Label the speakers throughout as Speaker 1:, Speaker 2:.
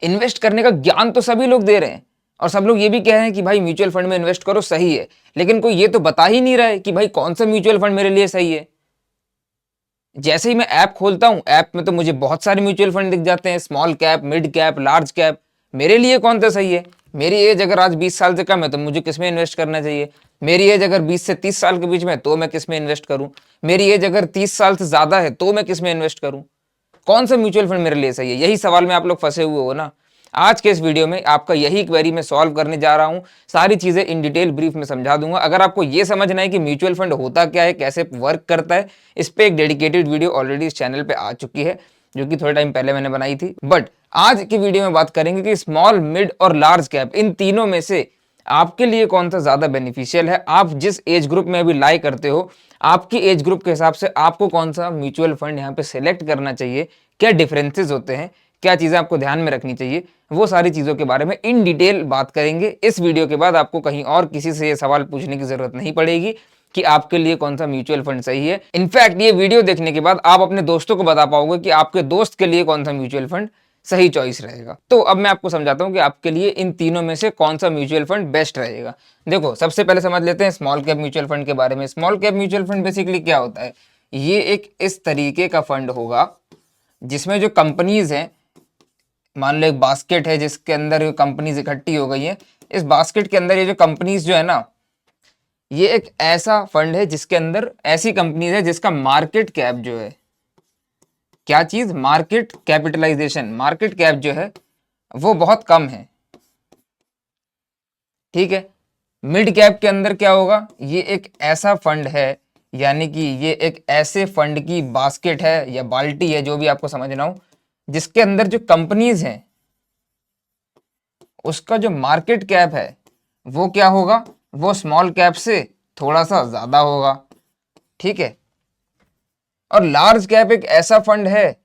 Speaker 1: Invest करने का ज्ञान तो सभी लोग दे रहे हैं और सब लोग ये भी कह रहे हैं कि भाई म्यूचुअल फंड में इन्वेस्ट करो, सही है, लेकिन कोई ये तो बता ही नहीं रहा है कि भाई कौन सा म्यूचुअल फंड मेरे लिए सही है। जैसे ही मैं ऐप खोलता हूं, ऐप में तो मुझे बहुत सारे म्यूचुअल फंड दिख जाते हैं, small cap, mid cap, large cap. मेरे लिए कौन सा सही है? मेरी एज अगर आज 20 साल से कम है तो मुझे किस में इन्वेस्ट करना चाहिए? मेरी एज अगर 20 से 30 साल के बीच में है तो मैं किस में इन्वेस्ट करूं? मेरी एज अगर 30 साल से ज्यादा है तो मैं किस में इन्वेस्ट करूं? कौन सा म्यूचुअल फंड मेरे लिए सही है? यही सवाल में आप लोग फंसे हुए हो ना। आज के इस वीडियो में आपका यही क्वेरी मैं सॉल्व करने जा रहा हूं। सारी चीजें इन डिटेल ब्रीफ में समझा दूंगा। अगर आपको यह समझना है कि म्यूचुअल फंड होता क्या है, कैसे वर्क करता है, इस पे एक डेडिकेटेड वीडियो ऑलरेडी इस चैनल पे आ चुकी है, जो कि थोड़े टाइम पहले मैंने बनाई थी। बट आज की वीडियो में बात करेंगे कि स्मॉल, मिड और लार्ज कैप, इन तीनों में से आपके लिए कौन सा ज्यादा बेनिफिशियल है। आप जिस एज ग्रुप में अभी लाई करते हो, आपकी एज ग्रुप के हिसाब से आपको कौन सा म्यूचुअल फंड यहाँ पे सिलेक्ट करना चाहिए, क्या डिफरेंसेस होते हैं, क्या चीजें आपको ध्यान में रखनी चाहिए, वो सारी चीजों के बारे में इन डिटेल बात करेंगे। इस वीडियो के बाद आपको कहीं और किसी से ये सवाल पूछने की जरूरत नहीं पड़ेगी कि आपके लिए कौन सा म्यूचुअल फंड सही है। इनफैक्ट ये वीडियो देखने के बाद आप अपने दोस्तों को बता पाओगे कि आपके दोस्त के लिए कौन सा म्यूचुअल फंड सही चॉइस रहेगा। तो अब मैं आपको समझाता हूं कि आपके लिए इन तीनों में से कौन सा म्यूचुअल फंड बेस्ट रहेगा। देखो, सबसे पहले समझ लेते हैं स्मॉल कैप म्यूचुअल फंड के बारे में। Small cap mutual fund basically क्या होता है? ये एक इस तरीके का फंड होगा जिसमें जो कंपनीज हैं, मान लो एक बास्केट है जिसके अंदर कंपनीज इकट्ठी हो गई है। इस बास्केट के अंदर ये जो कंपनीज जो है ना, ये एक ऐसा फंड है जिसके अंदर ऐसी कंपनीज है जिसका मार्केट कैप जो है, क्या चीज? मार्केट कैपिटलाइजेशन, मार्केट कैप जो है वो बहुत कम है। ठीक है। मिड कैप के अंदर क्या होगा? ये एक ऐसा फंड है, यानी कि ये एक ऐसे फंड की बास्केट है या बाल्टी है, जो भी आपको समझना हो, जिसके अंदर जो कंपनीज हैं उसका जो मार्केट कैप है वो क्या होगा? वो स्मॉल कैप से थोड़ा सा ज्यादा होगा। ठीक है। और लार्ज कैप एक ऐसा फंड है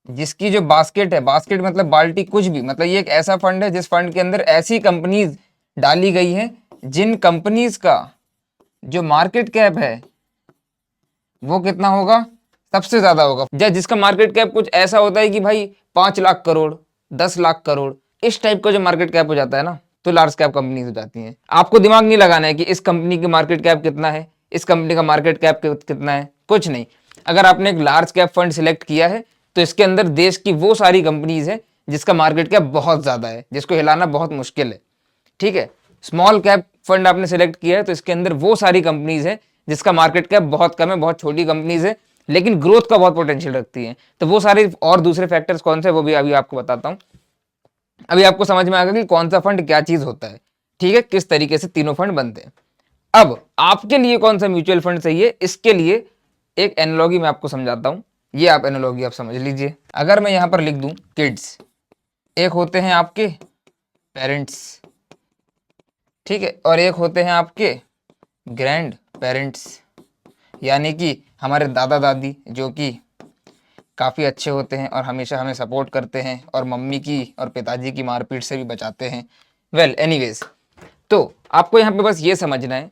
Speaker 1: जिसकी जो बास्केट है, बास्केट मतलब बाल्टी, कुछ भी, मतलब ये एक ऐसा फंड है जिस फंड के अंदर ऐसी कंपनीज डाली गई हैं जिन कंपनीज का जो मार्केट कैप है वो कितना होगा? सबसे ज्यादा होगा। जिसका मार्केट कैप कुछ ऐसा होता है कि भाई 5 लाख करोड़, 10 लाख करोड़, इस टाइप का जो मार्केट कैप हो जाता है ना, तो लार्ज कैप कंपनीज हो जाती हैं। आपको दिमाग नहीं लगाना है कि इस कंपनी की मार्केट कैप कितना है, इस कंपनी का मार्केट कैप कितना है, कुछ नहीं। अगर आपने एक लार्ज कैप फंड सिलेक्ट किया है तो इसके अंदर देश की वो सारी कंपनीज है जिसका मार्केट कैप बहुत ज्यादा है, जिसको हिलाना बहुत मुश्किल है। ठीक है। स्मॉल कैप फंड आपने सिलेक्ट किया है तो इसके अंदर वो सारी कंपनीज है जिसका मार्केट कैप बहुत कम है, बहुत छोटी कंपनीज है, लेकिन ग्रोथ का बहुत पोटेंशियल रखती है। तो वो सारे और दूसरे फैक्टर्स कौन से, वो भी अभी आपको बताता हूं। अभी आपको समझ में आ गया कि कौन सा फंड क्या चीज होता है। ठीक है, किस तरीके से तीनों फंड बनते हैं। अब आपके लिए कौन सा म्यूचुअल फंड सही है, इसके लिए एक एनालॉजी मैं आपको समझाता हूं। ये आप एनालॉजी आप समझ लीजिए। अगर मैं यहां पर लिख दूं किड्स, एक होते हैं आपके पेरेंट्स, ठीक है, और एक होते हैं आपके ग्रैंड पेरेंट्स, यानी कि हमारे दादा दादी, जो कि काफ़ी अच्छे होते हैं और हमेशा हमें सपोर्ट करते हैं और मम्मी की और पिताजी की मारपीट से भी बचाते हैं। वेल एनीवेज, तो आपको यहाँ पे बस ये समझना है,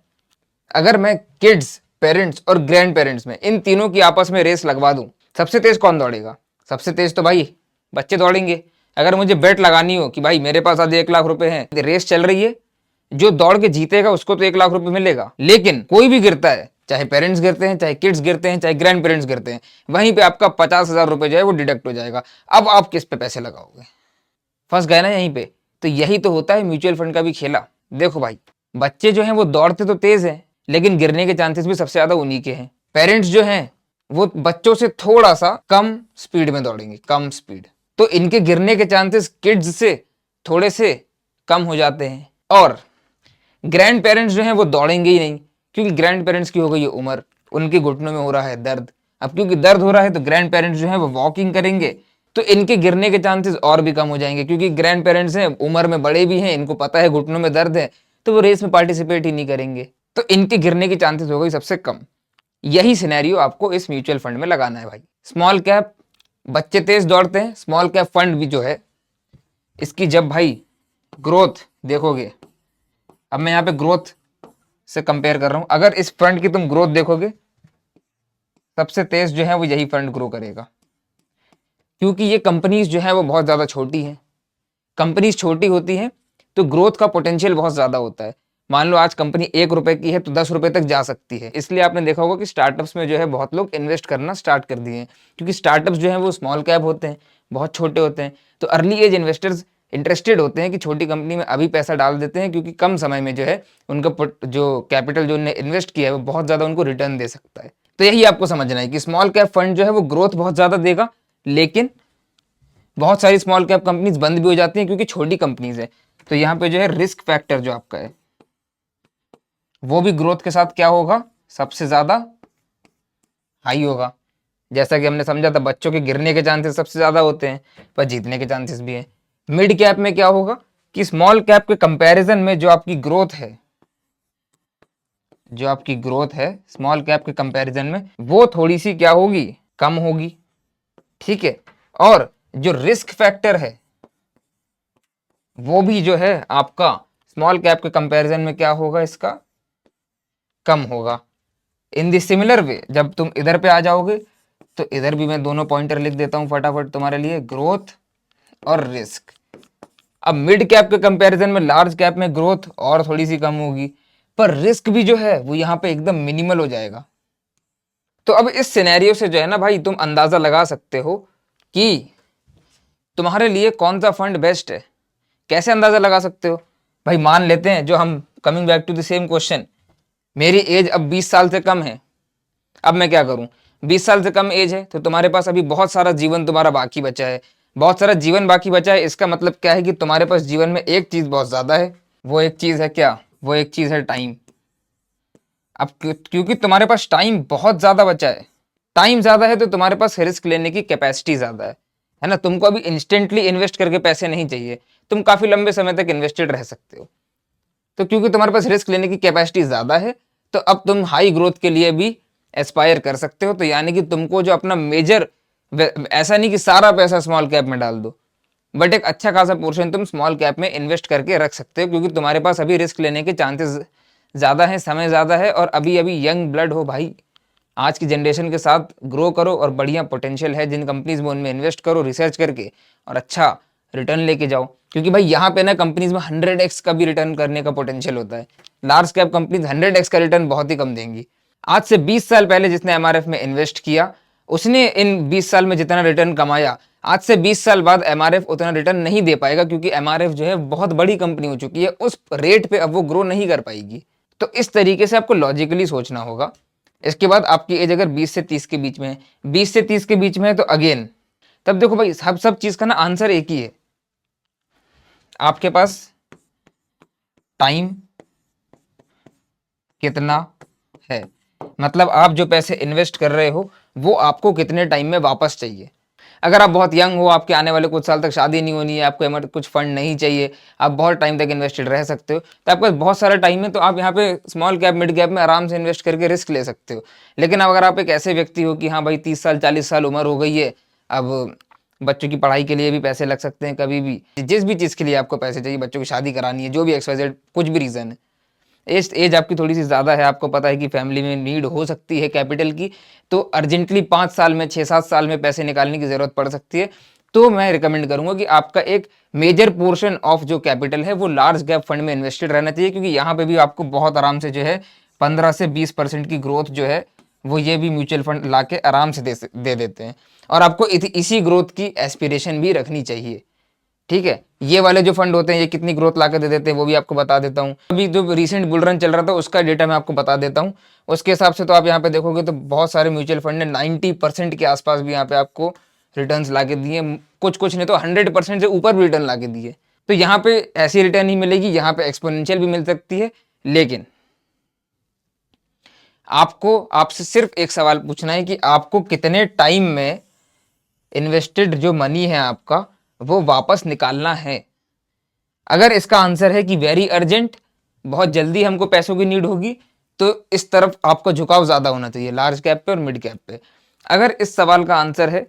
Speaker 1: अगर मैं किड्स, पेरेंट्स और ग्रैंड पेरेंट्स में इन तीनों की आपस में रेस लगवा दूं, सबसे तेज कौन दौड़ेगा? सबसे तेज तो भाई बच्चे दौड़ेंगे। अगर मुझे बेट लगानी हो कि भाई मेरे पास आज 1 लाख रुपए हैं, रेस चल रही है, जो दौड़ के जीतेगा उसको तो 1 लाख रुपए मिलेगा, लेकिन कोई भी गिरता है, चाहे पेरेंट्स गिरते हैं, चाहे किड्स गिरते हैं, चाहे ग्रैंड पेरेंट्स गिरते हैं, वहीं पे आपका 50,000 रुपए जो है वो डिडक्ट हो जाएगा। अब आप किस पे पैसे लगाओगे? फंस गए ना यहीं पे। तो यही तो होता है म्यूचुअल फंड का भी खेला। देखो भाई, बच्चे जो हैं वो दौड़ते तो तेज हैं, लेकिन गिरने के चांसेस भी सबसे ज्यादा उन्हीं के हैं। पेरेंट्स जो हैं वो बच्चों से थोड़ा सा कम स्पीड में दौड़ेंगे, कम स्पीड, तो इनके गिरने के चांसेस किड्स से थोड़े से कम हो जाते हैं। और ग्रैंड पेरेंट्स जो हैं वो दौड़ेंगे ही नहीं, क्योंकि ग्रैंड पेरेंट्स की हो गई है उम्र, उनके घुटनों में हो रहा है दर्द। अब क्योंकि दर्द हो रहा है तो ग्रैंड पेरेंट्स जो हैं वो वॉकिंग करेंगे, तो इनके गिरने के चांसेस और भी कम हो जाएंगे, क्योंकि ग्रैंड पेरेंट्स हैं, उम्र में बड़े भी हैं, इनको पता है घुटनों में दर्द है, तो वो रेस में पार्टिसिपेट ही नहीं करेंगे, तो इनके गिरने की चांसेस हो गई सबसे कम। यही सिनेरियो आपको इस म्यूचुअल फंड में लगाना है भाई। स्मॉल कैप, बच्चे तेज दौड़ते हैं। स्मॉल कैप फंड भी जो है, इसकी जब भाई ग्रोथ देखोगे, अब मैं यहाँ पे ग्रोथ से कंपेयर कर रहा हूं, अगर इस फंड की तुम ग्रोथ देखोगे, सबसे तेज जो है वो यही फंड ग्रो करेगा। क्योंकि ये कंपनीज जो है वो बहुत ज़्यादा छोटी हैं। कंपनीज छोटी होती हैं तो ग्रोथ का पोटेंशियल बहुत ज़्यादा होता है। मान लो आज कंपनी 1 रुपए की है तो 10 रुपए तक जा सकती है। इसलिए आपने देखा होगा कि स्टार्टअप्स में जो है बहुत लोग इन्वेस्ट करना स्टार्ट कर दिए हैं, क्योंकि स्टार्टअप्स जो है वो स्मॉल कैप होते हैं, बहुत छोटे होते हैं। तो अर्ली एज इन्वेस्टर्स इंटरेस्टेड होते हैं कि छोटी कंपनी में अभी पैसा डाल देते हैं, क्योंकि कम समय में जो है उनका जो कैपिटल जो उन्होंने इन्वेस्ट किया है वो बहुत ज़्यादा उनको रिटर्न दे सकता है। तो यही आपको समझना है कि स्मॉल कैप फंड जो है वो ग्रोथ बहुत ज़्यादा देगा, लेकिन बहुत सारी स्मॉल कैप कंपनीज बंद भी हो जाती हैं क्योंकि छोटी कंपनीज है। तो यहाँ पे जो है रिस्क फैक्टर जो आपका है वो भी ग्रोथ के साथ क्या होगा, सबसे ज्यादा हाई होगा। जैसा कि हमने समझा था, बच्चों के गिरने के चांसेस सबसे ज्यादा होते हैं, पर जीतने के चांसेस भी हैं। मिड कैप में क्या होगा कि स्मॉल कैप के कंपैरिजन में जो आपकी ग्रोथ है स्मॉल कैप के कंपैरिजन में वो थोड़ी सी क्या होगी, कम होगी। ठीक है, और जो रिस्क फैक्टर है वो भी जो है आपका स्मॉल कैप के कंपैरिजन में क्या होगा, इसका कम होगा। इन दी सिमिलर वे जब तुम इधर पे आ जाओगे तो इधर भी मैं दोनों पॉइंटर लिख देता हूं फटाफट तुम्हारे लिए, ग्रोथ और रिस्क। अब मिड कैप के कंपैरिजन में लार्ज कैप में ग्रोथ और थोड़ी सी कम होगी, पर रिस्क भी जो है वो यहां पे एकदम मिनिमल हो जाएगा। तो अब इस सिनेरियो से जो है ना भाई, तुम अंदाजा लगा सकते हो कि तुम्हारे लिए कौन सा फंड बेस्ट है। कैसे अंदाजा लगा सकते हो भाई, मान लेते हैं जो हम coming back to the same question, मेरी एज अब 20 साल से कम है। अब मैं क्या करूं, 20 साल से कम एज है तो तुम्हारे पास अभी बहुत सारा जीवन तुम्हारा बाकी बचा है। बहुत सारा जीवन बाकी बचा है, इसका मतलब क्या है कि तुम्हारे पास जीवन में एक चीज बहुत ज्यादा है। वो एक चीज है क्या, वो एक चीज है टाइम। अब क्योंकि तुम्हारे पास टाइम बहुत ज्यादा बचा है, टाइम ज्यादा है तो तुम्हारे पास रिस्क लेने की कैपेसिटी ज्यादा है ना। तुमको अभी इंस्टेंटली इन्वेस्ट करके पैसे नहीं चाहिए, तुम काफी लंबे समय तक इन्वेस्टेड रह सकते हो। तो क्योंकि तुम्हारे पास रिस्क लेने की कैपेसिटी ज्यादा है तो अब तुम हाई ग्रोथ के लिए भी एस्पायर कर सकते हो। तो यानी कि तुमको जो अपना मेजर, ऐसा नहीं कि सारा पैसा स्मॉल कैप में डाल दो, बट एक अच्छा खासा पोर्शन तुम स्मॉल कैप में इन्वेस्ट करके रख सकते हो, क्योंकि तुम्हारे पास अभी रिस्क लेने के चांसेस ज़्यादा है, समय ज़्यादा है, और अभी अभी यंग ब्लड हो भाई। आज की जनरेशन के साथ ग्रो करो और बढ़िया पोटेंशियल है जिन कंपनीज में, उनमें इन्वेस्ट करो रिसर्च करके और अच्छा रिटर्न लेके जाओ। क्योंकि भाई यहाँ पे ना कंपनीज में 100x का भी रिटर्न करने का पोटेंशियल होता है। लार्ज कैप कंपनीज 100x का रिटर्न बहुत ही कम देंगी। आज से 20 साल पहले जिसने एमआरएफ में इन्वेस्ट किया उसने इन 20 साल में जितना रिटर्न कमाया, आज से 20 साल बाद एमआरएफ उतना रिटर्न नहीं दे पाएगा, क्योंकि एमआरएफ जो है बहुत बड़ी कंपनी हो चुकी है, उस रेट पे अब वो ग्रो नहीं कर पाएगी। तो इस तरीके से आपको लॉजिकली सोचना होगा। इसके बाद आपकी एज अगर 20 से 30 के बीच में है, 20 से 30 के बीच में है, तो अगेन तब देखो भाई, सब चीज का ना आंसर एक ही है। आपके पास टाइम कितना है, मतलब आप जो पैसे इन्वेस्ट कर रहे हो वो आपको कितने टाइम में वापस चाहिए। अगर आप बहुत यंग हो, आपके आने वाले कुछ साल तक शादी नहीं होनी है, आपको कुछ फंड नहीं चाहिए, आप बहुत टाइम तक इन्वेस्टेड रह सकते हो, तो आपके पास बहुत सारा टाइम है, तो आप यहाँ पे स्मॉल कैप मिड कैप में आराम से इन्वेस्ट करके रिस्क ले सकते हो। लेकिन अगर आप एक ऐसे व्यक्ति हो कि हाँ भाई 30 साल 40 साल उम्र हो गई है, अब बच्चों की पढ़ाई के लिए भी पैसे लग सकते हैं, कभी भी जिस भी चीज़ के लिए आपको पैसे चाहिए, बच्चों की शादी करानी है, जो भी XYZ कुछ भी रीज़न है, एज आपकी थोड़ी सी ज़्यादा है, आपको पता है कि फैमिली में नीड हो सकती है कैपिटल की, तो अर्जेंटली 5 साल में 6-7 साल में पैसे निकालने की ज़रूरत पड़ सकती है। तो मैं रिकमेंड करूंगा कि आपका एक मेजर पोर्शन ऑफ जो कैपिटल है वो लार्ज कैप फंड में इन्वेस्टेड रहना चाहिए, क्योंकि यहाँ पे भी आपको बहुत आराम से जो है 15 से 20% की ग्रोथ जो है वो ये भी म्यूचुअल फंड ला के आराम से दे देते हैं। और आपको इसी ग्रोथ की एस्पिरेशन भी रखनी चाहिए। ठीक है, ये वाले जो फंड होते हैं ये कितनी ग्रोथ ला के दे देते हैं वो भी आपको बता देता हूँ। अभी जो रिसेंट बुल रन चल रहा था उसका डेटा मैं आपको बता देता हूँ। उसके हिसाब से तो आप यहाँ पे देखोगे तो बहुत सारे म्यूचुअल फंड ने 90% के आसपास भी यहाँ पे आपको रिटर्न ला के दिए, कुछ ने तो 100% से ऊपर भी रिटर्न ला के दिए। तो यहाँ पे ऐसी रिटर्न ही मिलेगी, यहाँ पे एक्सपोनेंशियल भी मिल सकती है। लेकिन आपको आपसे सिर्फ एक सवाल पूछना है कि आपको कितने टाइम में इन्वेस्टेड जो मनी है आपका वो वापस निकालना है। अगर इसका आंसर है कि वेरी अर्जेंट, बहुत जल्दी हमको पैसों की नीड होगी, तो इस तरफ आपका झुकाव ज्यादा होना चाहिए, लार्ज कैप पे और मिड कैप पे। अगर इस सवाल का आंसर है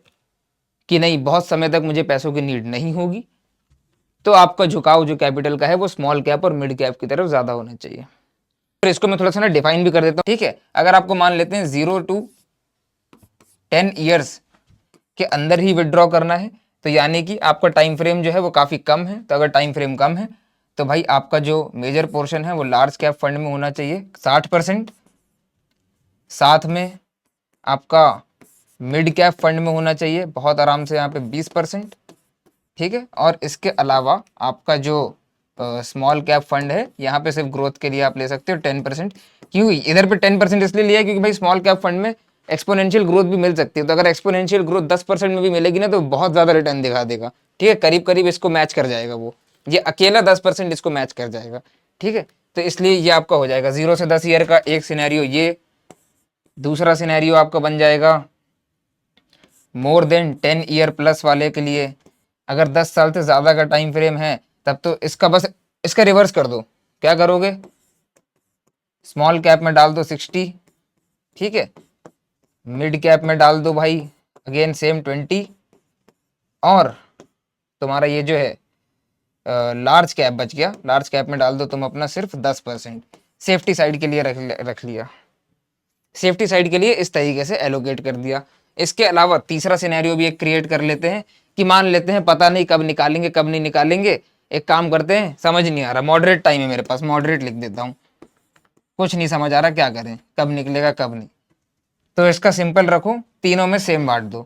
Speaker 1: कि नहीं, बहुत समय तक मुझे पैसों की नीड नहीं होगी, तो आपका झुकाव जो कैपिटल का है वो स्मॉल कैप और मिड कैप की तरफ ज्यादा होना चाहिए। और इसको मैं थोड़ा सा ना डिफाइन भी कर देता हूँ। ठीक है, अगर आपको मान लेते हैं 0 to 10 ईयर्स के अंदर ही विड्रॉ करना है। तो यानी कि आपका टाइम फ्रेम जो है वो काफ़ी कम है। तो अगर टाइम फ्रेम कम है तो भाई आपका जो मेजर पोर्शन है वो लार्ज कैप फंड में होना चाहिए 60%, साथ में आपका मिड कैप फंड में होना चाहिए बहुत आराम से यहाँ पे 20%, ठीक है। और इसके अलावा आपका जो स्मॉल कैप फंड है यहाँ पे सिर्फ ग्रोथ के लिए आप ले सकते हो 10%। क्यों इधर पे 10% इसलिए लिया क्योंकि भाई स्मॉल कैप फंड में एक्सपोनेंशियल ग्रोथ भी मिल सकती है। तो अगर एक्सपोनेंशियल ग्रोथ 10% में भी मिलेगी ना तो बहुत ज़्यादा रिटर्न दिखा देगा, ठीक है। करीब करीब इसको मैच कर जाएगा वो, ये अकेला 10% इसको मैच कर जाएगा, ठीक है। तो इसलिए ये आपका हो जाएगा 0 से 10 ईयर का एक सिनेरियो ये। दूसरा सिनेरियो आपका बन जाएगा मोर देन 10 ईयर प्लस वाले के लिए। अगर 10 साल से ज़्यादा का टाइम फ्रेम है तब तो इसका बस इसका रिवर्स कर दो। क्या करोगे, स्मॉल कैप में डाल दो 60, ठीक है। मिड कैप में डाल दो भाई अगेन सेम 20, और तुम्हारा ये जो है लार्ज कैप बच गया, लार्ज कैप में डाल दो तुम अपना सिर्फ 10%। सेफ्टी साइड के लिए रख लिया, सेफ्टी साइड के लिए इस तरीके से एलोकेट कर दिया। इसके अलावा तीसरा सिनेरियो भी एक क्रिएट कर लेते हैं कि मान लेते हैं पता नहीं कब निकालेंगे कब नहीं निकालेंगे। एक काम करते हैं, समझ नहीं आ रहा, मॉडरेट टाइम है मेरे पास, मॉडरेट लिख देता हूँ। कुछ नहीं समझ आ रहा क्या करें, कब निकलेगा कब नहीं। तो इसका सिंपल रखो, तीनों में सेम बांट दो।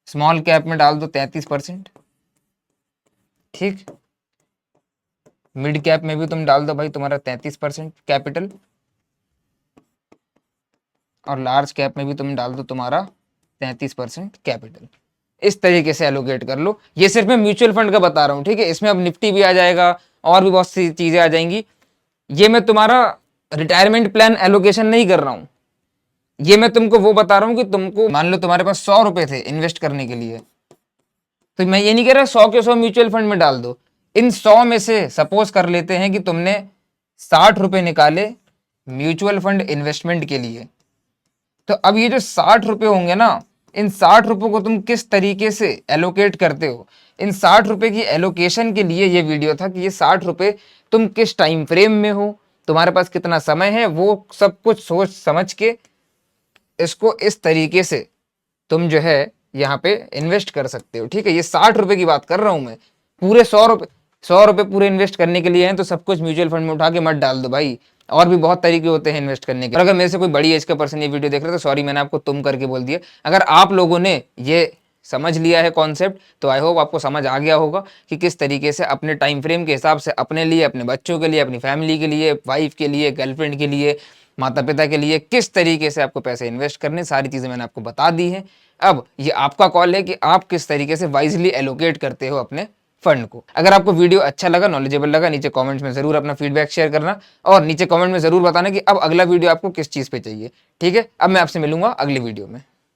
Speaker 1: स्मॉल कैप में डाल दो 33%, ठीक। मिड कैप में भी तुम डाल दो भाई तुम्हारा 33% कैपिटल, और लार्ज कैप में भी तुम डाल दो तुम्हारा 33% कैपिटल। इस तरीके से एलोकेट कर लो। ये सिर्फ मैं म्यूचुअल फंड का बता रहा हूँ, ठीक है। इसमें अब निफ्टी भी आ जाएगा और भी बहुत सी चीजें आ जाएंगी। ये मैं तुम्हारा रिटायरमेंट प्लान एलोकेशन नहीं कर रहा हूँ, ये मैं तुमको वो बता रहा हूँ कि तुमको मान लो तुम्हारे पास 100 रुपए थे इन्वेस्ट करने के लिए, तो मैं ये नहीं कह रहा 100 के 100 म्यूचुअल फंड में डाल दो। इन 100 में से सपोज कर लेते हैं कि तुमने 60 रुपए निकाले म्यूचुअल फंड इन्वेस्टमेंट के लिए। तो अब ये जो 60 रुपए होंगे ना, इन 60 रुपए को तुम किस तरीके से एलोकेट करते हो, इन 60 रुपए की एलोकेशन के लिए ये वीडियो था कि ये 60 रुपए तुम किस टाइम फ्रेम में हो, तुम्हारे पास कितना समय है, वो सब कुछ सोच समझ के इसको इस तरीके से तुम जो है यहाँ पे इन्वेस्ट कर सकते हो, ठीक है। ये 60 रुपए की बात कर रहा हूं मैं, पूरे 100 रुपए पूरे इन्वेस्ट करने के लिए हैं तो सब कुछ म्यूचुअल फंड में उठा के मत डाल दो भाई। और भी बहुत तरीके होते हैं इन्वेस्ट करने के। और अगर मेरे से कोई बड़ी एज का पर्सन ये वीडियो देख रहे हो तो सॉरी, मैंने आपको तुम करके बोल दिया। अगर आप लोगों ने ये समझ लिया है कॉन्सेप्ट तो आई होप आपको समझ आ गया होगा कि किस तरीके से अपने टाइम फ्रेम के हिसाब से अपने लिए, अपने बच्चों के लिए, अपनी फैमिली के लिए, वाइफ के लिए, गर्लफ्रेंड के लिए, माता पिता के लिए किस तरीके से आपको पैसे इन्वेस्ट करने, सारी चीज़ें मैंने आपको बता दी हैं। अब ये आपका कॉल है कि आप किस तरीके से वाइजली एलोकेट करते हो अपने फंड को। अगर आपको वीडियो अच्छा लगा, नॉलेजेबल लगा, नीचे कमेंट्स में जरूर अपना फीडबैक शेयर करना, और नीचे कमेंट में जरूर बताना कि अब अगला वीडियो आपको किस चीज़ पे चाहिए, ठीक है। अब मैं आपसे मिलूंगा अगली वीडियो में।